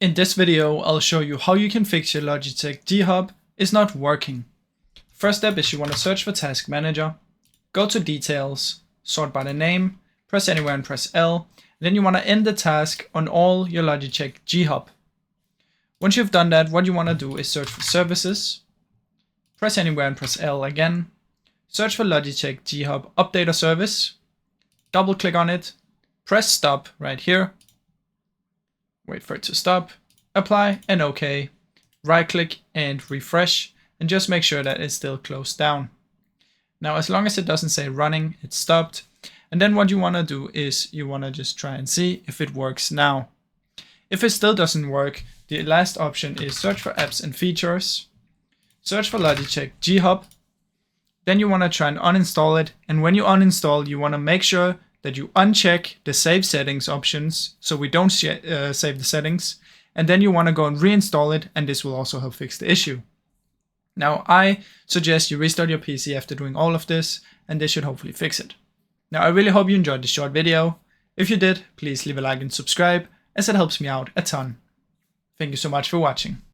In this video, I'll show you how you can fix your Logitech G Hub is not working. First step is you want to search for Task Manager, go to Details, sort by the name, press anywhere and press L. Then you want to end the task on all your Logitech G Hub. Once you've done that, what you want to do is search for Services, press anywhere and press L again, search for Logitech G Hub Update or Service, double click on it, press Stop right here, wait for it to stop, apply and OK, right click and refresh, and just make sure that it's still closed down. Now as long as it doesn't say running, it's stopped. And then what you want to do is you want to just try and see if it works now. If it still doesn't work, the last option is search for apps and features, search for Logitech G Hub. Then you want to try and uninstall it, and when you uninstall, you want to make sure that you uncheck the save settings options so we don't save the settings, and then you want to go and reinstall it, and this will also help fix the issue. Now I suggest you restart your PC after doing all of this, and this should hopefully fix it. Now I really hope you enjoyed this short video. If you did, please leave a like and subscribe, as it helps me out a ton. Thank you so much for watching.